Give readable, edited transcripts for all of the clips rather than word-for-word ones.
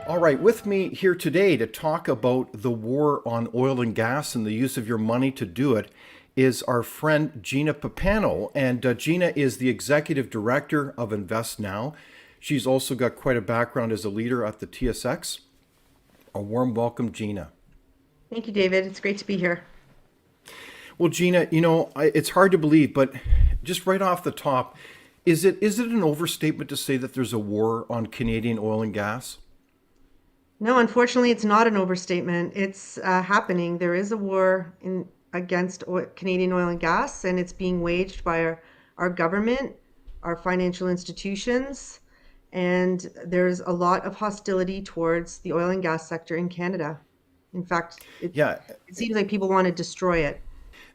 All right, with me here today to talk about the war on oil and gas and the use of your money to do it is our friend Gina Pappano. And Gina is the executive director of InvestNow. She's also got quite a background as a leader at the TSX. A warm welcome, Gina. Thank you, David. It's great to be here. Well, Gina, it's hard to believe, but just right off the top, is it an overstatement to say that there's a war on Canadian oil and gas? No, unfortunately, it's not an overstatement. It's happening. There is a war against Canadian oil and gas, and it's being waged by our government, our financial institutions, and there's a lot of hostility towards the oil and gas sector in Canada. In fact, Yeah, it seems like people want to destroy it.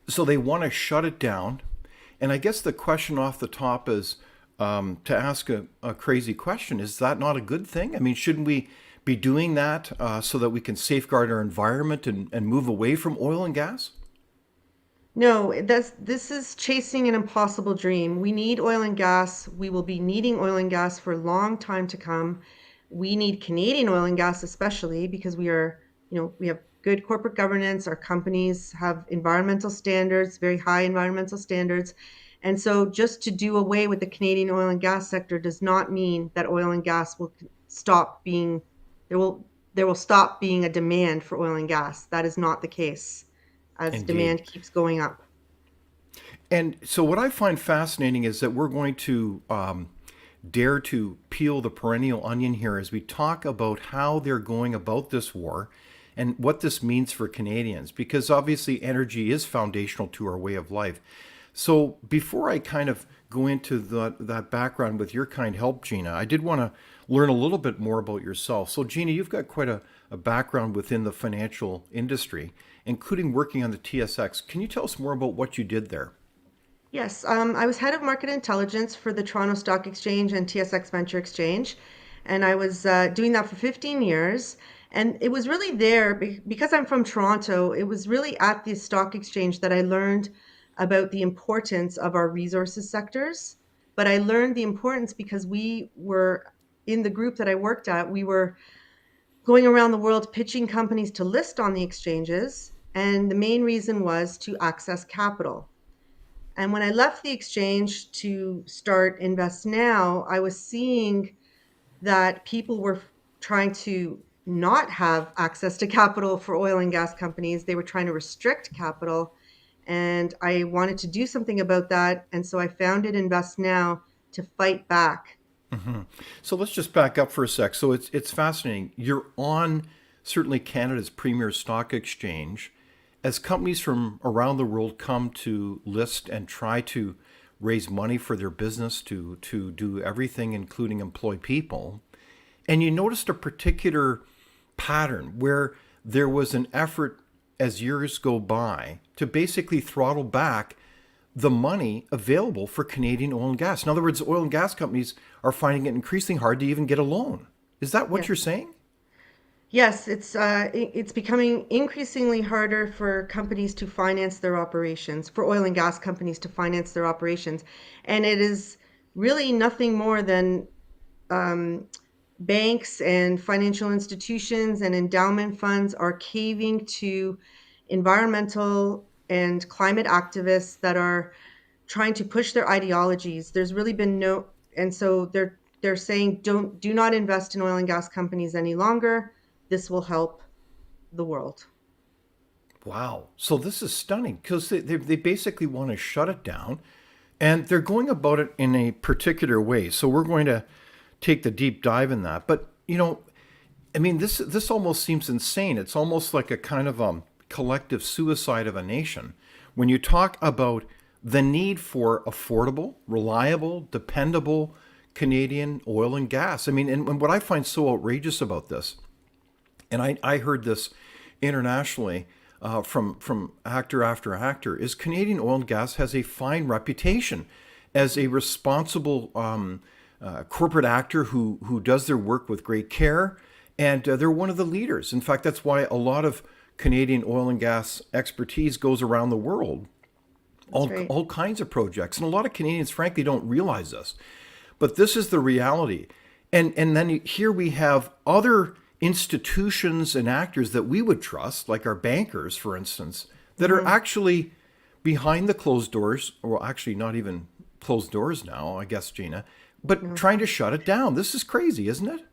so they want to shut it down. And I guess the question off the top is to ask a crazy question: is that not a good thing? I mean, shouldn't we be doing that so that we can safeguard our environment and move away from oil and gas? No, this is chasing an impossible dream. We need oil and gas. We will be needing oil and gas for a long time to come. We need Canadian oil and gas especially because we have good corporate governance. Our companies have environmental standards, very high environmental standards. And so just to do away with the Canadian oil and gas sector does not mean that oil and gas will stop being there will stop being a demand for oil and gas. That is not the case as Indeed. demand keeps going up. And so, what I find fascinating is that we're going to dare to peel the perennial onion here as we talk about how they're going about this war and what this means for Canadians, because obviously energy is foundational to our way of life. So, before I kind of go into that background with your kind help, Gina, I did want to learn a little bit more about yourself. So, Gina, you've got quite a background within the financial industry, including working on the TSX. Can you tell us more about what you did there? Yes, I was head of market intelligence for the Toronto Stock Exchange and TSX Venture Exchange, and I was doing that for 15 years. And it was really there because I'm from Toronto. It was really at the stock exchange that I learned about the importance of our resources sectors. But I learned the importance because we were in the group that I worked at. We were going around the world pitching companies to list on the exchanges, and the main reason was to access capital. And when I left the exchange to start Invest Now, I was seeing that people were trying to not have access to capital for oil and gas companies. They were trying to restrict capital. And I wanted to do something about that. And so I founded Invest Now to fight back. So let's just back up for a sec. So it's fascinating. You're on certainly Canada's premier stock exchange. As companies from around the world come to list and try to raise money for their business to do everything, including employ people, and you noticed a particular pattern where there was an effort as years go by to basically throttle back the money available for Canadian oil and gas. In other words, oil and gas companies are finding it increasingly hard to even get a loan. Is that what Yes. you're saying? Yes, it's becoming increasingly harder for companies to finance their operations, for oil and gas companies to finance their operations. And it is really nothing more than um, banks and financial institutions and endowment funds are caving to environmental and climate activists that are trying to push their ideologies. There's really been no, and so they're saying do not invest in oil and gas companies any longer. This will help the world. Wow. So this is stunning because they basically want to shut it down and they're going about it in a particular way. So we're going to take the deep dive in that. But, I mean, this almost seems insane. It's almost like a kind of collective suicide of a nation when you talk about the need for affordable, reliable, dependable Canadian oil and gas. I mean, and what I find so outrageous about this, and I heard this internationally from actor after actor, is Canadian oil and gas has a fine reputation as a responsible corporate actor who does their work with great care, and they're one of the leaders. In fact, that's why a lot of Canadian oil and gas expertise goes around the world, That's right. all kinds of projects, and a lot of Canadians, frankly, don't realize this. But this is the reality. And then here we have other institutions and actors that we would trust, like our bankers, for instance, that are Hmm. actually behind the closed doors, or actually not even closed doors now, I guess, Gina, but No. trying to shut it down. This is crazy, isn't it?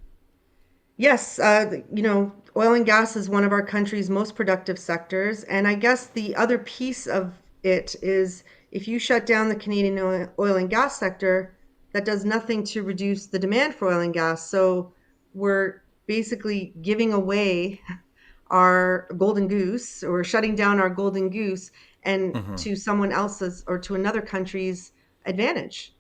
Yes, oil and gas is one of our country's most productive sectors. And I guess the other piece of it is if you shut down the Canadian oil and gas sector, that does nothing to reduce the demand for oil and gas. So we're basically giving away our golden goose or shutting down our golden goose and Hmm. to someone else's or to another country's advantage.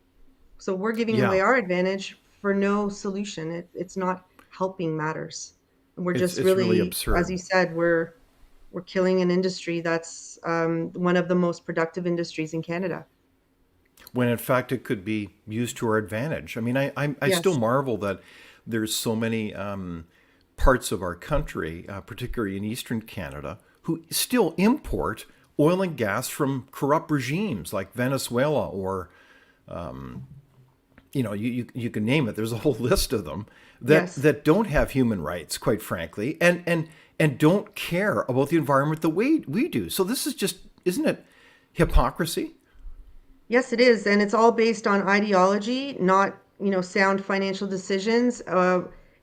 So we're giving Yeah, away our advantage for no solution. It's not helping matters. And we're just it's really really, as absurd. you said, we're killing an industry that's one of the most productive industries in Canada. When in fact it could be used to our advantage. I mean, I still Yes. marvel that there's so many parts of our country, particularly in Eastern Canada, who still import oil and gas from corrupt regimes like Venezuela or you can name it. There's a whole list of them Yes. that don't have human rights, quite frankly, and don't care about the environment the way we do. So this is just, isn't it hypocrisy? Yes, it is, and it's all based on ideology, not, sound financial decisions.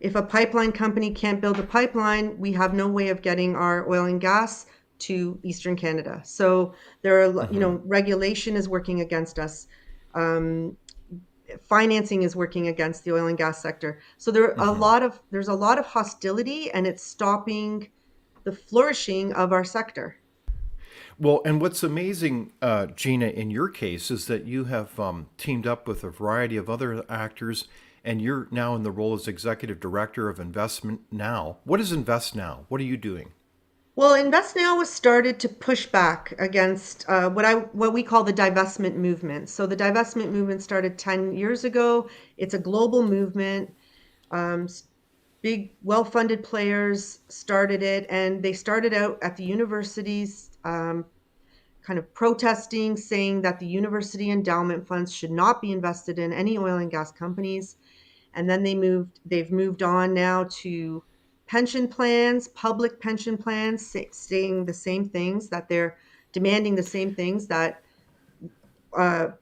If a pipeline company can't build a pipeline, we have no way of getting our oil and gas to Eastern Canada. So there are, Hmm. regulation is working against us. Um, Financing is working against the oil and gas sector. So Hmm. there's a lot of hostility, and it's stopping the flourishing of our sector. Well, and what's amazing, Gina, in your case, is that you have teamed up with a variety of other actors, and you're now in the role as executive director of Investment Now. What is Invest Now? What are you doing? Well, InvestNow was started to push back against what we call the divestment movement. So the divestment movement started 10 years ago. It's a global movement. Um, Big, well-funded players started it, and they started out at the universities, kind of protesting, saying that the university endowment funds should not be invested in any oil and gas companies. And then they've moved on now to pension plans, public pension plans, saying the same things, that they're demanding the same things, that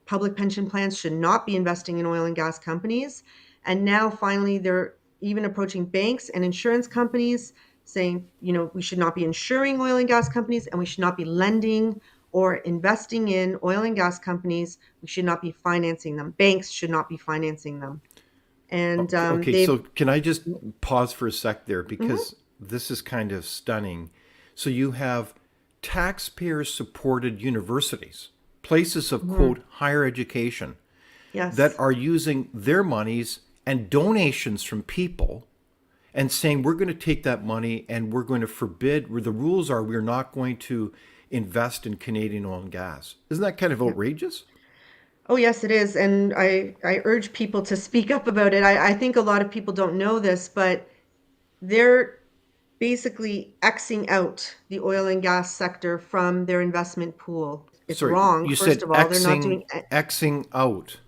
public pension plans should not be investing in oil and gas companies. And now finally, they're even approaching banks and insurance companies saying, we should not be insuring oil and gas companies, and we should not be lending or investing in oil and gas companies. We should not be financing them. Banks should not be financing them. And Okay, okay, they've so can I just pause for a sec there Mhm. because this is kind of stunning. So you have taxpayer supported universities, places of Mhm. quote higher education that Yes. are using their monies and donations from people and saying we're going to take that money and we're going to forbid where the rules are we're not going to invest in Canadian oil and gas. Isn't that kind of Yeah. outrageous? Oh, yes, it is. And I urge people to speak up about it. I think a lot of people don't know this, but they're basically Xing out the oil and gas sector from their investment pool. It's Sorry, wrong, you first said of all. They're not Xing doing Xing out.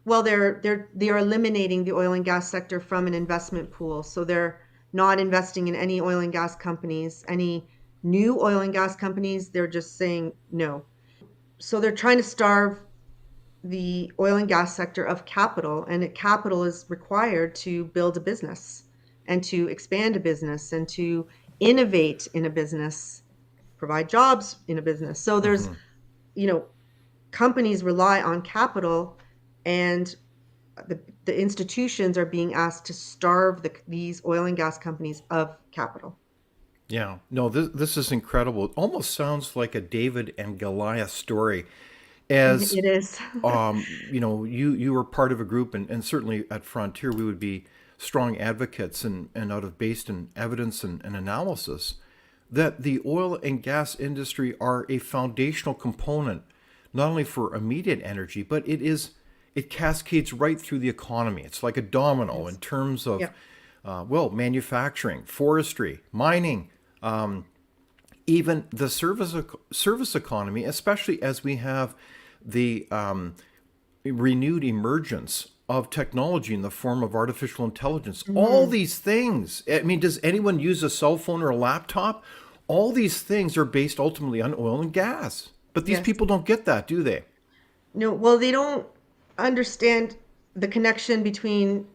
well, they are eliminating the oil and gas sector from an investment pool. So they're not investing in any oil and gas companies, any new oil and gas companies. They're just saying no. So they're trying to starve the oil and gas sector of capital, and capital is required to build a business and to expand a business and to innovate in a business, provide jobs in a business. So there's, Hmm. you know, companies rely on capital, and the institutions are being asked to starve these oil and gas companies of capital. Yeah, no, this is incredible. It almost sounds like a David and Goliath story. As It is. you were part of a group, and certainly at Frontier, we would be strong advocates and out of based in evidence and analysis that the oil and gas industry are a foundational component, not only for immediate energy, but it cascades right through the economy. It's like a domino in Yes. terms of, Yeah. manufacturing, forestry, mining, even the service economy, especially as we have the renewed emergence of technology in the form of artificial intelligence. All these things. I mean, does anyone use a cell phone or a laptop? All these things are based ultimately on oil and gas. But these Yes. people don't get that, do they? No, well, they don't understand the connection between,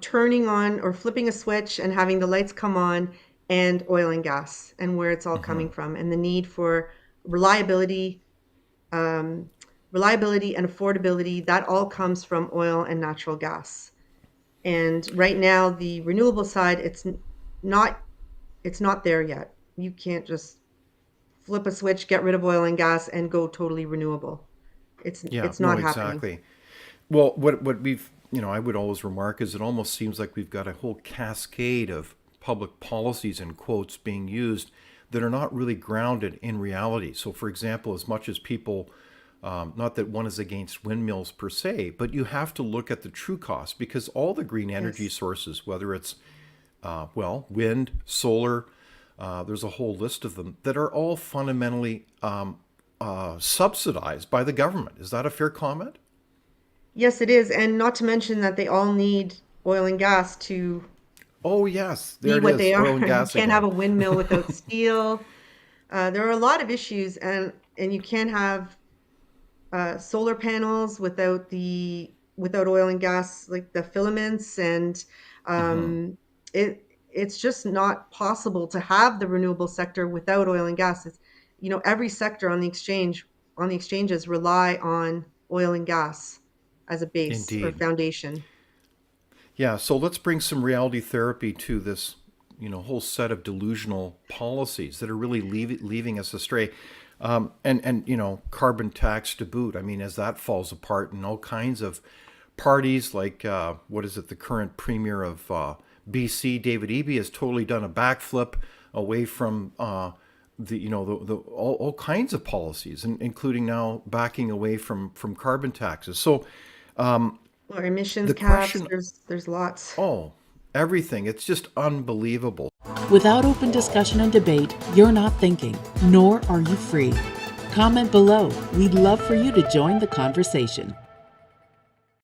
turning on or flipping a switch and having the lights come on and oil and gas and where it's all coming from and the need for reliability, um, reliability and affordability. That all comes from oil and natural gas. And right now, the renewable side, not, it's not there yet. You can't just flip a switch, get rid of oil and gas, and go totally renewable. It's Yeah, it's no, not happening. exactly. Well, what we've, I would always remark is it almost seems like we've got a whole cascade of public policies and quotes being used that are not really grounded in reality. So, for example, as much as people, not that one is against windmills per se, but you have to look at the true cost because all the green energy Yes. sources, whether it's, wind, solar, there's a whole list of them that are all fundamentally subsidized by the government. Is that a fair comment? Yes, it is. And not to mention that they all need oil and gas to Oh, yes, there be it what is, they oil are. and You gas can't have again. a windmill without steel. There are a lot of issues, and you can't have solar panels without oil and gas, like the filaments, and it's just not possible to have the renewable sector without oil and gas. Every sector on the exchanges rely on oil and gas as a base or Indeed. foundation. Yeah, so let's bring some reality therapy to this, whole set of delusional policies that are really leaving us astray. And carbon tax to boot. I mean, as that falls apart and all kinds of parties like, what is it, the current premier of BC, David Eby, has totally done a backflip away from the all kinds of policies, including now backing away from carbon taxes. So Or emissions the caps, question, there's lots. oh, everything, it's just unbelievable. Without open discussion and debate, you're not thinking, nor are you free. Comment below. We'd love for you to join the conversation.